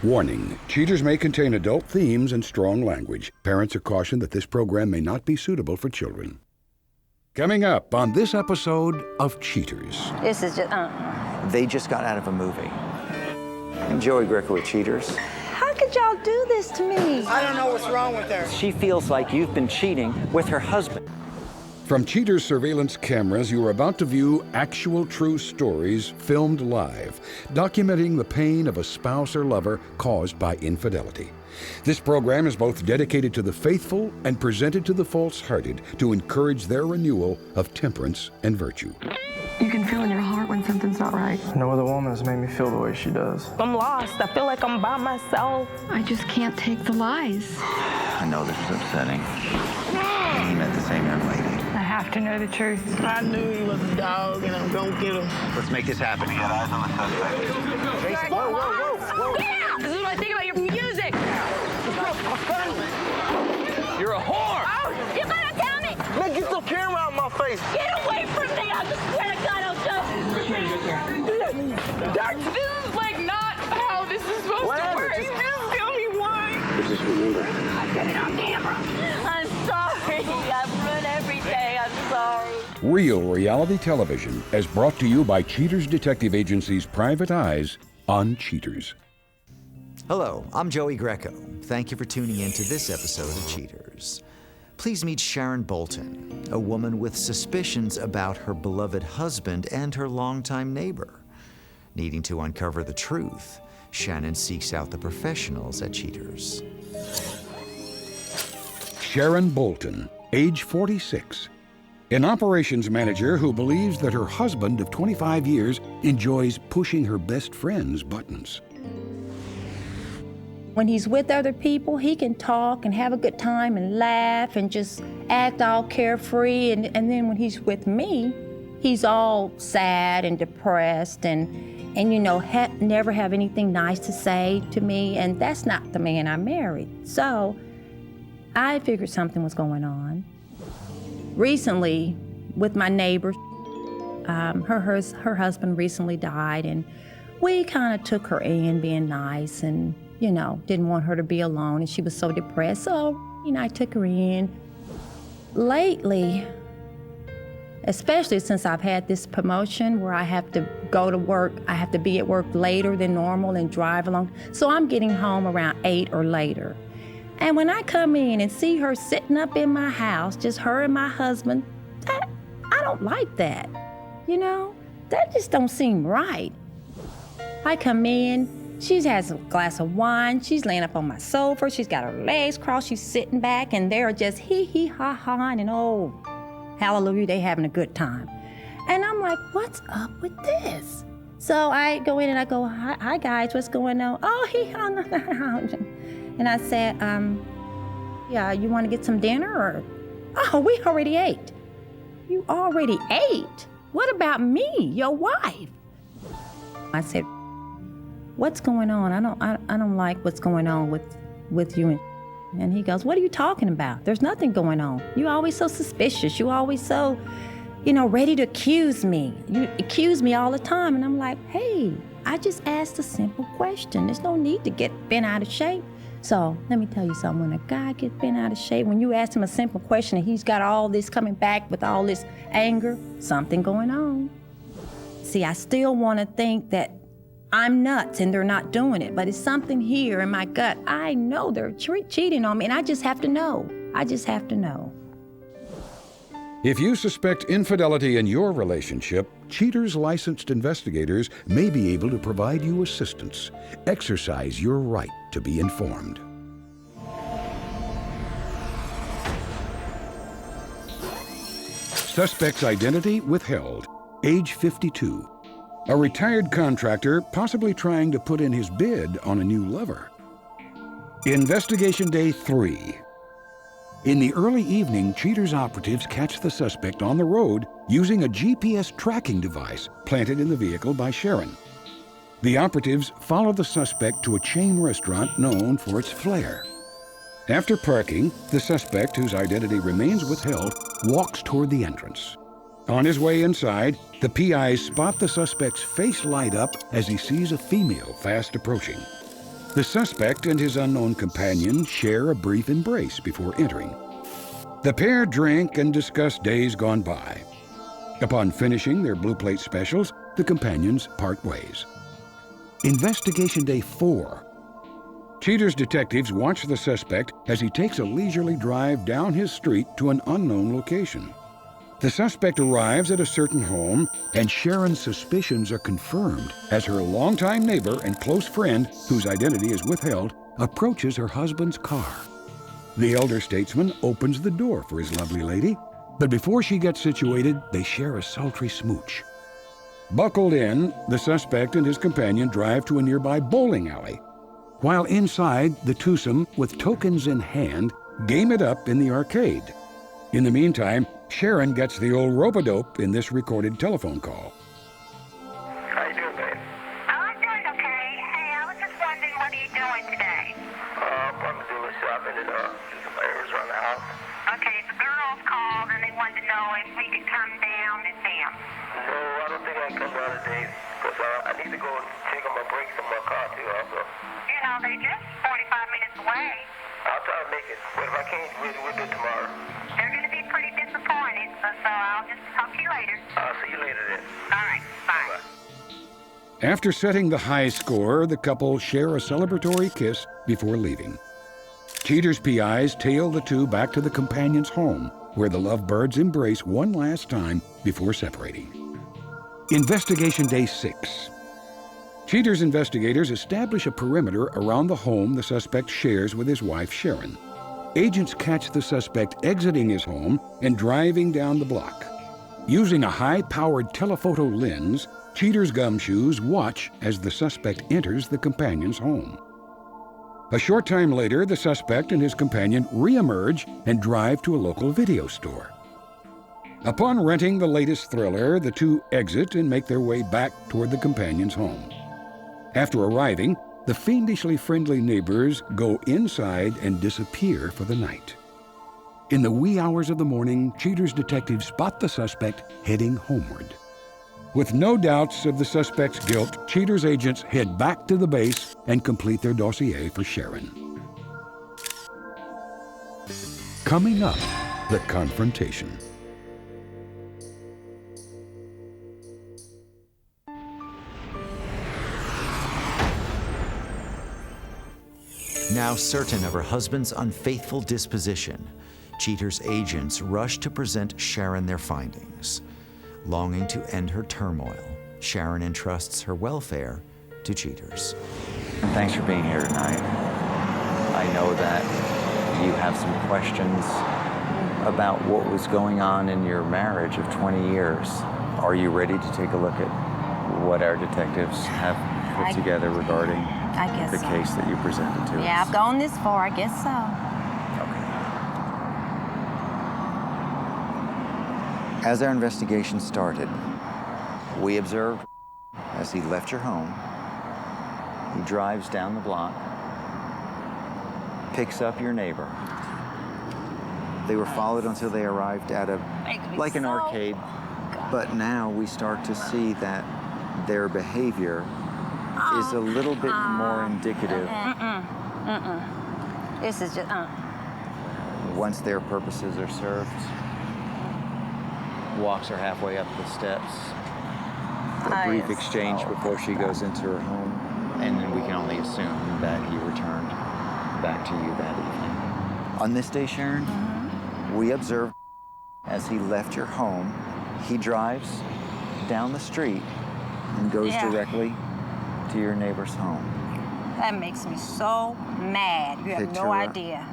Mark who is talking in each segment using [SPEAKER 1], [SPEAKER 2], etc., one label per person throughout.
[SPEAKER 1] Warning, Cheaters may contain adult themes and strong language. Parents are cautioned that this program may not be suitable for children. Coming up on this episode of Cheaters.
[SPEAKER 2] This is just,
[SPEAKER 3] They just got out of a movie. I'm Joey Greco with Cheaters.
[SPEAKER 2] How could y'all do this to me?
[SPEAKER 4] I don't know what's wrong with her.
[SPEAKER 3] She feels like you've been cheating with her husband.
[SPEAKER 1] From Cheaters surveillance cameras, you are about to view actual true stories filmed live, documenting the pain of a spouse or lover caused by infidelity. This program is both dedicated to the faithful and presented to the false-hearted to encourage their renewal of temperance and virtue.
[SPEAKER 5] You can feel in your heart when something's not right.
[SPEAKER 6] No other woman has made me feel the way she does.
[SPEAKER 7] I'm lost. I feel like I'm by myself.
[SPEAKER 5] I just can't take the lies.
[SPEAKER 3] I know this is upsetting. He met the same young lady.
[SPEAKER 7] I have to know the truth.
[SPEAKER 4] I knew he was a dog, and I'm gonna get him.
[SPEAKER 3] Let's make this happen. Get eyes on the suspect.
[SPEAKER 7] Whoa. Yeah! This is what I think about your music.
[SPEAKER 3] You're a whore!
[SPEAKER 7] Oh, you gotta tell me!
[SPEAKER 4] Man, get the camera out my face.
[SPEAKER 7] Get away from me! I swear to God, I'll show you. This is like not how this is supposed to work. Just tell me why.
[SPEAKER 4] Just remember,
[SPEAKER 7] I got it on camera. I'm sorry. I've ruined everything. I'm sorry.
[SPEAKER 1] Real reality television is brought to you by Cheaters Detective Agency's Private Eyes on Cheaters.
[SPEAKER 3] Hello, I'm Joey Greco. Thank you for tuning in to this episode of Cheaters. Please meet Sharon Bolton, a woman with suspicions about her beloved husband and her longtime neighbor. Needing to uncover the truth, Shannon seeks out the professionals at Cheaters.
[SPEAKER 1] Sharon Bolton, age 46. An operations manager who believes that her husband of 25 years enjoys pushing her best friend's buttons.
[SPEAKER 2] When he's with other people, he can talk and have a good time and laugh and just act all carefree. And then when he's with me, he's all sad and depressed and you know, never have anything nice to say to me. And that's not the man I married. So I figured something was going on. Recently, with my neighbor, her husband recently died, and we kind of took her in being nice and, you know, didn't want her to be alone, and she was so depressed. So, you know, I took her in. Lately, especially since I've had this promotion where I have to go to work, I have to be at work later than normal and drive along. So I'm getting home around 8 or later. And when I come in and see her sitting up in my house, just her and my husband, I don't like that, you know? That just don't seem right. I come in, she has a glass of wine, she's laying up on my sofa, she's got her legs crossed, she's sitting back, and they're just hee ha ha, and oh, hallelujah, they having a good time. And I'm like, what's up with this? So I go in and I go, hi guys, what's going on? Oh, hee ha, and I said, yeah, you want to get some dinner or? Oh, we already ate. You already ate? What about me, your wife? I said, what's going on? I don't like what's going on with you. And he goes, what are you talking about? There's nothing going on. You always so suspicious. You always so, you know, ready to accuse me. You accuse me all the time. And I'm like, hey, I just asked a simple question. There's no need to get bent out of shape. So let me tell you something, when a guy gets bent out of shape, when you ask him a simple question and he's got all this coming back with all this anger, something going on. See, I still want to think that I'm nuts and they're not doing it, but it's something here in my gut. I know they're cheating on me, and I just have to know. I just have to know.
[SPEAKER 1] If you suspect infidelity in your relationship, Cheaters licensed investigators may be able to provide you assistance. Exercise your right to be informed. Suspect's identity withheld. Age 52. A retired contractor possibly trying to put in his bid on a new lover. Investigation Day 3. In the early evening, Cheaters operatives catch the suspect on the road using a GPS tracking device planted in the vehicle by Sharon. The operatives follow the suspect to a chain restaurant known for its flair. After parking, the suspect, whose identity remains withheld, walks toward the entrance. On his way inside, the PIs spot the suspect's face light up as he sees a female fast approaching. The suspect and his unknown companion share a brief embrace before entering. The pair drink and discuss days gone by. Upon finishing their blue plate specials, the companions part ways. Investigation Day 4. Cheater's detectives watch the suspect as he takes a leisurely drive down his street to an unknown location. The suspect arrives at a certain home, and Sharon's suspicions are confirmed as her longtime neighbor and close friend, whose identity is withheld, approaches her husband's car. The elder statesman opens the door for his lovely lady, but before she gets situated, they share a sultry smooch. Buckled in, the suspect and his companion drive to a nearby bowling alley. While inside, the twosome, with tokens in hand, game it up in the arcade. In the meantime, Sharon gets the old rope-a-dope in this recorded telephone call.
[SPEAKER 8] How you doing, babe?
[SPEAKER 9] I'm doing okay. Hey, I was just wondering, what are you doing today?
[SPEAKER 8] I'm doing a shopping and do some errands around the house.
[SPEAKER 9] Okay, the girls called and they wanted to know if we could come down and see them.
[SPEAKER 8] No, I don't think I can come down today because I need to go and check on my brakes on my car too also.
[SPEAKER 9] You know, they're just 45 minutes away.
[SPEAKER 8] I'll try to make it, but if I can't, we'll do it tomorrow.
[SPEAKER 9] They're going to be pretty disappointed, so I'll just talk to you later.
[SPEAKER 8] I'll see you later then.
[SPEAKER 9] All right, bye.
[SPEAKER 1] After setting the high score, the couple share a celebratory kiss before leaving. Cheater's PIs tail the two back to the companion's home, where the lovebirds embrace one last time before separating. Investigation Day 6. Cheater's investigators establish a perimeter around the home the suspect shares with his wife, Sharon. Agents catch the suspect exiting his home and driving down the block. Using a high-powered telephoto lens, Cheater's gumshoes watch as the suspect enters the companion's home. A short time later, the suspect and his companion re-emerge and drive to a local video store. Upon renting the latest thriller, the two exit and make their way back toward the companion's home. After arriving, the fiendishly friendly neighbors go inside and disappear for the night. In the wee hours of the morning, Cheater's detectives spot the suspect heading homeward. With no doubts of the suspect's guilt, Cheater's agents head back to the base and complete their dossier for Sharon. Coming up, the confrontation.
[SPEAKER 3] Now certain of her husband's unfaithful disposition, Cheater's agents rush to present Sharon their findings. Longing to end her turmoil, Sharon entrusts her welfare to Cheater's.
[SPEAKER 10] Thanks for being here tonight. I know that you have some questions about what was going on in your marriage of 20 years. Are you ready to take a look at what our detectives have put together regarding the case that you presented to us?
[SPEAKER 2] Yeah, I've gone this far, I guess so.
[SPEAKER 10] Okay. As our investigation started, we observed as he left your home, he drives down the block, picks up your neighbor. They were followed until they arrived at like an arcade, but now we start to see that their behavior is a little bit more indicative.
[SPEAKER 2] This is just,
[SPEAKER 10] Once their purposes are served, walks her halfway up the steps, a brief exchange before she goes into her home, and then we can only assume that he returned back to you that evening. On this day, Sharon, we observed as he left your home, he drives down the street and goes directly to your neighbor's home.
[SPEAKER 2] that makes me so mad. You have no idea.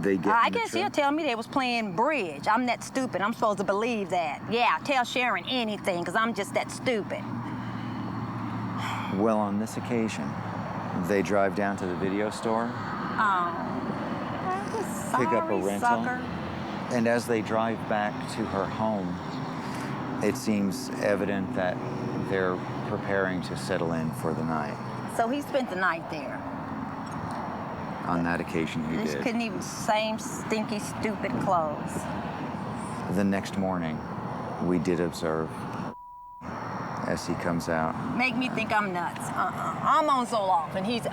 [SPEAKER 10] They get
[SPEAKER 2] I guess he'll tell me they was playing bridge. I'm that stupid. I'm supposed to believe that. Yeah, tell Sharon anything, because I'm just that stupid.
[SPEAKER 10] Well, on this occasion, they drive down to the video store, pick up a rental,
[SPEAKER 2] sucker.
[SPEAKER 10] And as they drive back to her home, it seems evident that they're preparing to settle in for the night.
[SPEAKER 2] So he spent the night there.
[SPEAKER 10] On that occasion, he
[SPEAKER 2] Just
[SPEAKER 10] did.
[SPEAKER 2] couldn't even same stinky, stupid clothes.
[SPEAKER 10] The next morning, we did observe as he comes out.
[SPEAKER 2] Make me think I'm nuts. I'm on so off, and he's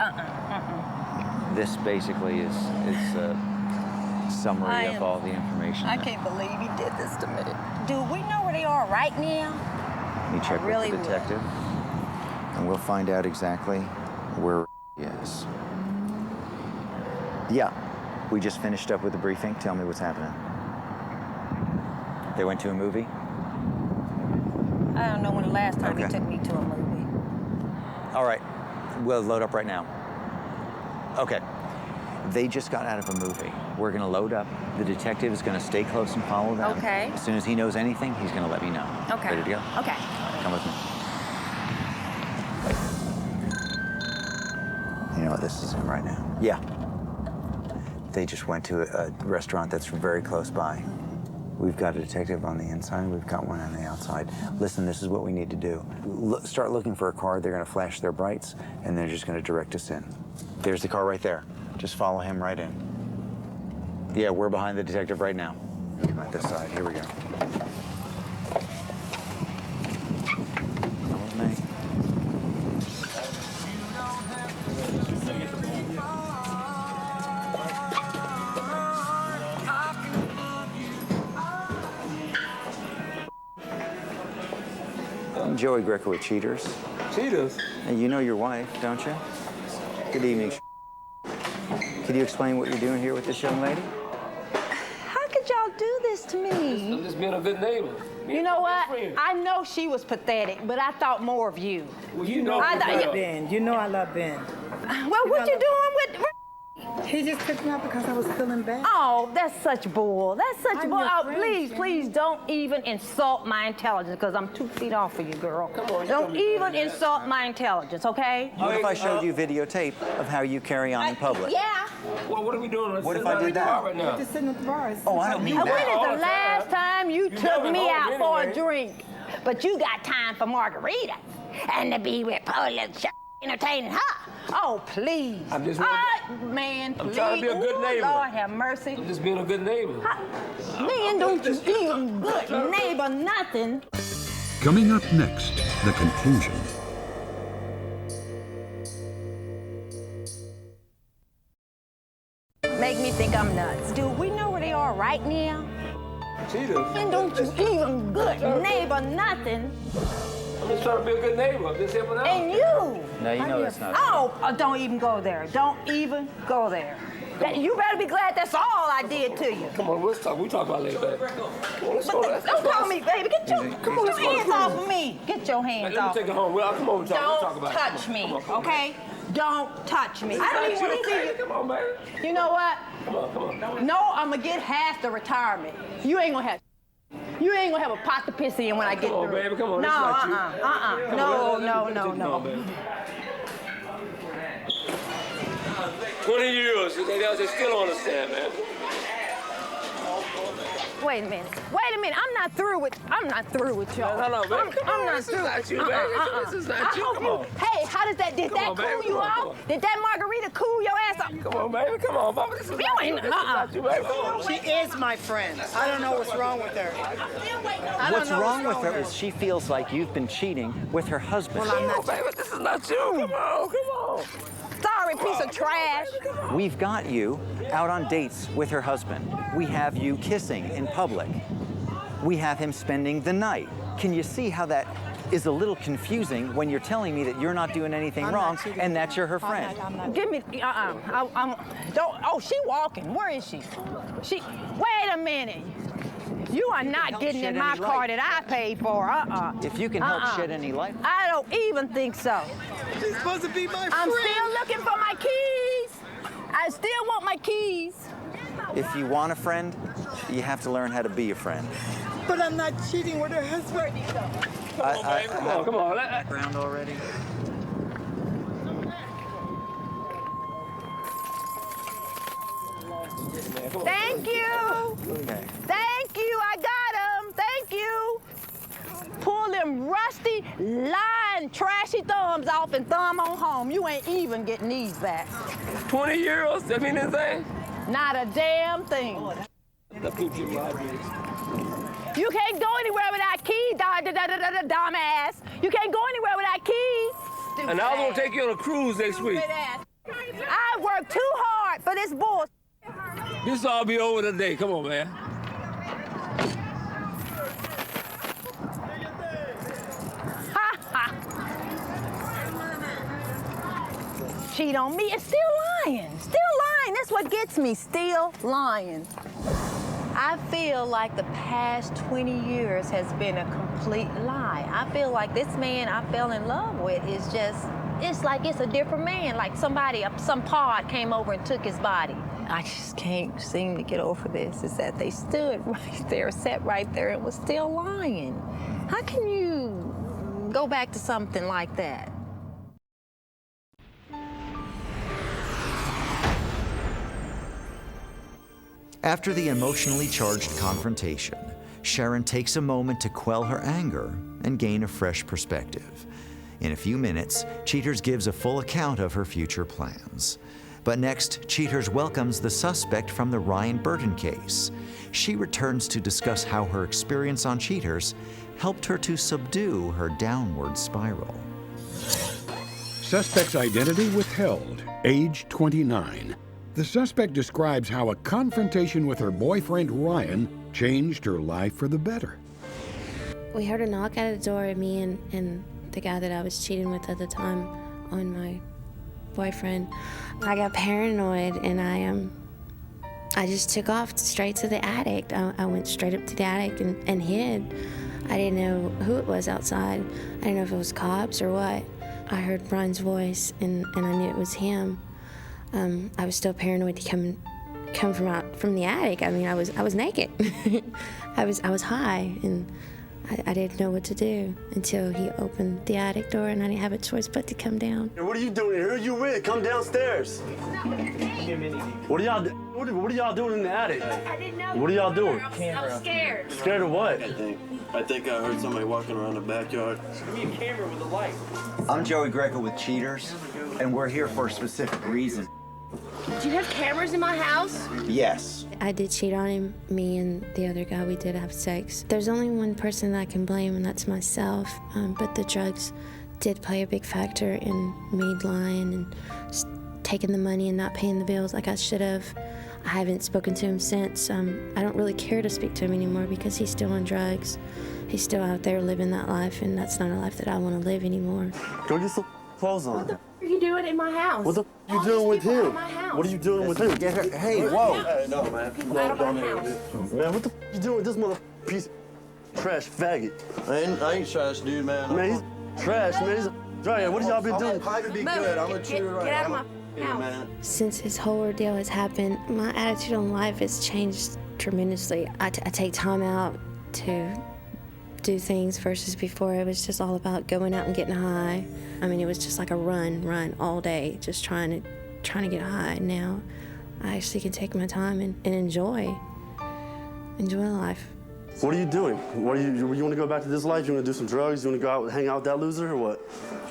[SPEAKER 10] This basically is a summary of all the information.
[SPEAKER 2] I can't believe he did this to me. Do we know where they are right now?
[SPEAKER 10] You check with the detective, and we'll find out exactly where he is. Yeah, we just finished up with the briefing. Tell me what's happening. They went to a movie?
[SPEAKER 2] I don't know when the last time he took me to a movie.
[SPEAKER 10] All right, we'll load up right now. Okay, they just got out of a movie. We're gonna load up. The detective is gonna stay close and follow them.
[SPEAKER 2] Okay.
[SPEAKER 10] As soon as he knows anything, he's gonna let me know.
[SPEAKER 2] Okay.
[SPEAKER 10] Ready to go?
[SPEAKER 2] Okay.
[SPEAKER 10] Come with me. You know what, this is him right now. Yeah. They just went to a restaurant that's very close by. We've got a detective on the inside, we've got one on the outside. Listen, this is what we need to do. Start looking for a car, they're gonna flash their brights, and they're just gonna direct us in. There's the car right there. Just follow him right in. Yeah, we're behind the detective right now. Come at this side, here we go. Come with me. I'm Joey Greco with Cheaters.
[SPEAKER 11] Cheaters?
[SPEAKER 10] And you know your wife, don't you? Good evening. Could you explain what you're doing here with this young lady?
[SPEAKER 2] How could y'all do this to me?
[SPEAKER 11] I'm just being a good neighbor.
[SPEAKER 2] You know what? I know she was pathetic, but I thought more of you.
[SPEAKER 11] Well, you know
[SPEAKER 12] Ben. You know I love Ben.
[SPEAKER 2] Well, what you doing with...
[SPEAKER 12] He just picked me up because I was feeling bad.
[SPEAKER 2] Oh, that's such bull. That's such bull. Oh, please don't even insult my intelligence, because I'm 2 feet off of you, girl. Come on. Don't even insult my intelligence, okay?
[SPEAKER 10] What if I showed you videotape of how you carry on in public?
[SPEAKER 2] Yeah.
[SPEAKER 11] Well, what are we doing?
[SPEAKER 10] What if I did that?
[SPEAKER 11] Right now?
[SPEAKER 12] Just sitting at the bar.
[SPEAKER 10] Oh, I don't mean
[SPEAKER 2] When
[SPEAKER 10] that.
[SPEAKER 2] is the last time you took me out for a drink? But you got time for margaritas and to be with Polish entertaining her. Oh, please.
[SPEAKER 11] I'm just
[SPEAKER 2] man, please.
[SPEAKER 11] I'm trying to be a good neighbor.
[SPEAKER 2] Lord have mercy.
[SPEAKER 11] I'm just being a good neighbor.
[SPEAKER 2] Man, don't you even good neighbor nothing.
[SPEAKER 1] Coming up next, the conclusion.
[SPEAKER 2] Make me think I'm nuts. Do we know where they are right now?
[SPEAKER 11] Cheaters.
[SPEAKER 2] And don't you even good neighbor nothing.
[SPEAKER 11] I'm just trying to be a good neighbor. I'm just helping out.
[SPEAKER 2] And you.
[SPEAKER 10] No, you know that's not.
[SPEAKER 2] Oh, don't even go there. Don't even go there. You better be glad that's all I did to you.
[SPEAKER 11] Come on, let's talk. We talk about it later, baby. Come on, let's go.
[SPEAKER 2] Don't call me, baby. Get your hands off of me. Get your hands off.
[SPEAKER 11] Let me take it home. Well, come on, we'll talk about it.
[SPEAKER 2] Don't touch me, okay? Don't touch me. I don't even want to see you.
[SPEAKER 11] Come on, baby.
[SPEAKER 2] You know what?
[SPEAKER 11] Come on.
[SPEAKER 2] No, I'm gonna get half the retirement. You ain't gonna have a pot to piss in when I get through.
[SPEAKER 11] Come on, baby. Come on.
[SPEAKER 2] No, no.
[SPEAKER 11] 20 years. They still don't understand, man.
[SPEAKER 2] Wait a minute. I'm not through with y'all.
[SPEAKER 11] No, baby.
[SPEAKER 2] I'm not through.
[SPEAKER 11] This is not you, baby. This is not you. Come on.
[SPEAKER 2] Hey, how does that? Did that cool you off? Did that margarita cool your ass off?
[SPEAKER 11] Come on, baby. Come on, Baba. This is not you. This is not you, baby.
[SPEAKER 12] She is my friend. I don't know what's wrong with her.
[SPEAKER 10] What's wrong with her is she feels like you've been cheating with her husband.
[SPEAKER 11] Well, I'm not, baby. This is not you. Come on.
[SPEAKER 2] Sorry, piece of trash.
[SPEAKER 10] We've got you out on dates with her husband. We have you kissing in public. We have him spending the night. Can you see how that is a little confusing when you're telling me that you're not doing anything wrong and that you're her friend?
[SPEAKER 2] Give me, she walking. Where is she? Wait a minute. You are not getting in my car that I paid for,
[SPEAKER 10] If you can help shed any light.
[SPEAKER 2] I don't even think so.
[SPEAKER 12] She's supposed to be my friend.
[SPEAKER 2] I'm still looking for my keys. I still want my keys.
[SPEAKER 10] If you want a friend, you have to learn how to be a friend.
[SPEAKER 12] But I'm not cheating with her husband.
[SPEAKER 11] Come on.
[SPEAKER 10] Background already?
[SPEAKER 2] Thank you.
[SPEAKER 10] Okay.
[SPEAKER 2] Thank you. I got them. Thank you. Pull them rusty, lying, trashy thumbs off and thumb on home. You ain't even getting these back.
[SPEAKER 11] 20 years? That mean anything?
[SPEAKER 2] Not a damn thing.
[SPEAKER 11] The people in my
[SPEAKER 2] You can't go anywhere without keys, dumbass. You can't go anywhere without keys.
[SPEAKER 11] And I was gonna take you on a cruise next week.
[SPEAKER 2] I worked too hard for this bull.
[SPEAKER 11] This all be over today. Come on, man.
[SPEAKER 2] Cheat on me and still lying. Still lying. That's what gets me. Still lying. I feel like the past 20 years has been a complete lie. I feel like this man I fell in love with is just, it's like it's a different man. Like somebody, some pod came over and took his body. I just can't seem to get over this, is that they stood right there, sat right there, and was still lying. How can you go back to something like that?
[SPEAKER 3] After the emotionally charged confrontation, Sharon takes a moment to quell her anger and gain a fresh perspective. In a few minutes, Cheaters gives a full account of her future plans. But next, Cheaters welcomes the suspect from the Ryan Burton case. She returns to discuss how her experience on Cheaters helped her to subdue her downward spiral.
[SPEAKER 1] Suspect's identity withheld, age 29. The suspect describes how a confrontation with her boyfriend Ryan changed her life for the better.
[SPEAKER 13] We heard a knock at the door, and me and the guy that I was cheating with at the time on my boyfriend. I got paranoid, and I just took off straight to the attic. I went straight up to the attic and hid. I didn't know who it was outside. I didn't know if it was cops or what. I heard Brian's voice, and I knew it was him. I was still paranoid to come from the attic. I mean, I was naked. I was high, and I didn't know what to do until he opened the attic door, and I didn't have a choice but to come down.
[SPEAKER 14] What are you doing here? Who are you with? Come downstairs. What are y'all doing in the attic?
[SPEAKER 7] I didn't know.
[SPEAKER 14] What are y'all doing?
[SPEAKER 7] I was scared.
[SPEAKER 14] Scared of what?
[SPEAKER 15] I think I heard somebody walking around the backyard.
[SPEAKER 11] Give me a camera with a light.
[SPEAKER 10] I'm Joey Greco with Cheaters, and we're here for a specific reason.
[SPEAKER 7] Do you have cameras in my house?
[SPEAKER 10] Yes.
[SPEAKER 13] I did cheat on him. Me and the other guy, we did have sex. There's only one person that I can blame, and that's myself. But the drugs did play a big factor in me lying and taking the money and not paying the bills like I should have. I haven't spoken to him since. I don't really care to speak to him anymore because he's still on drugs. He's still out there living that life, and that's not a life that I want to live anymore.
[SPEAKER 14] Go get some clothes on.
[SPEAKER 7] What the f are you doing in my house?
[SPEAKER 14] What the f are you doing with him? What are you doing with him?
[SPEAKER 10] Get her. Hey, whoa.
[SPEAKER 14] Hey, no, man. No, don't. Man, what the f are you doing with this mother piece of trash faggot?
[SPEAKER 15] I ain't trash, dude, man.
[SPEAKER 14] Man, he's trash, man. He's a right. What have y'all been doing?
[SPEAKER 15] I could be good. I'm a cheater right now.
[SPEAKER 7] Get out of my house.
[SPEAKER 15] Man.
[SPEAKER 13] Since this whole ordeal has happened, my attitude on life has changed tremendously. I take time out to do things versus before it was just all about going out and getting high. I mean, it was just like a run all day, just trying to get high. Now I actually can take my time and enjoy life.
[SPEAKER 14] What are you doing? You want to go back to this life? You want to do some drugs? You want to go out and hang out with that loser or what?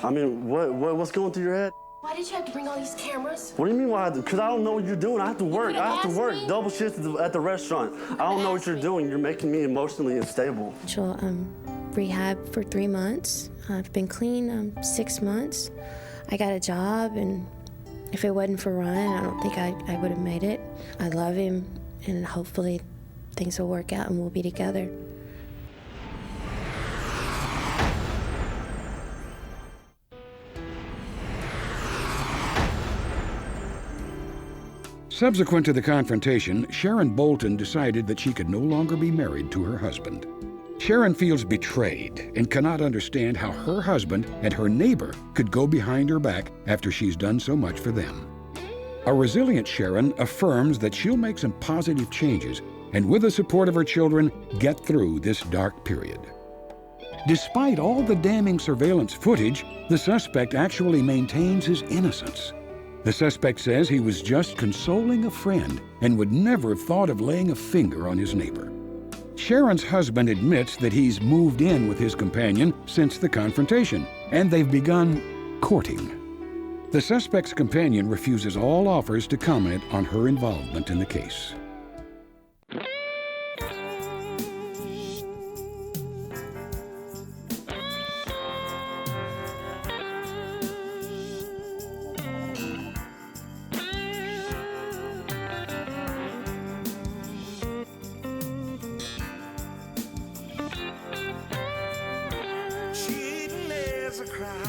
[SPEAKER 14] I mean, what's going through your head?
[SPEAKER 7] Why did you have to bring all these cameras?
[SPEAKER 14] What do you mean why? Because I don't know what you're doing. I have to work. Double shift at the restaurant. I don't know what you're doing. You're making me emotionally unstable.
[SPEAKER 13] Rehab for 3 months. I've been clean 6 months. I got a job, and if it wasn't for Ryan, I don't think I would have made it. I love him, and hopefully things will work out and we'll be together.
[SPEAKER 1] Subsequent to the confrontation, Sharon Bolton decided that she could no longer be married to her husband. Sharon feels betrayed and cannot understand how her husband and her neighbor could go behind her back after she's done so much for them. A resilient Sharon affirms that she'll make some positive changes and, with the support of her children, get through this dark period. Despite all the damning surveillance footage, the suspect actually maintains his innocence. The suspect says he was just consoling a friend and would never have thought of laying a finger on his neighbor. Sharon's husband admits that he's moved in with his companion since the confrontation, and they've begun courting. The suspect's companion refuses all offers to comment on her involvement in the case.
[SPEAKER 16] is a crime.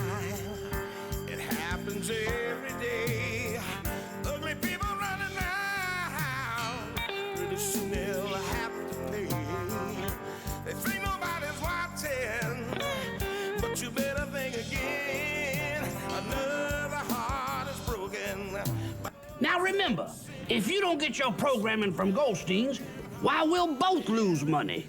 [SPEAKER 16] It happens every day. Ugly people running around. Pretty soon they'll have to pay. They think nobody's watching, but you better think again. Another heart is broken.
[SPEAKER 17] Now remember, if you don't get your programming from Goldstein's, why, we'll both lose money.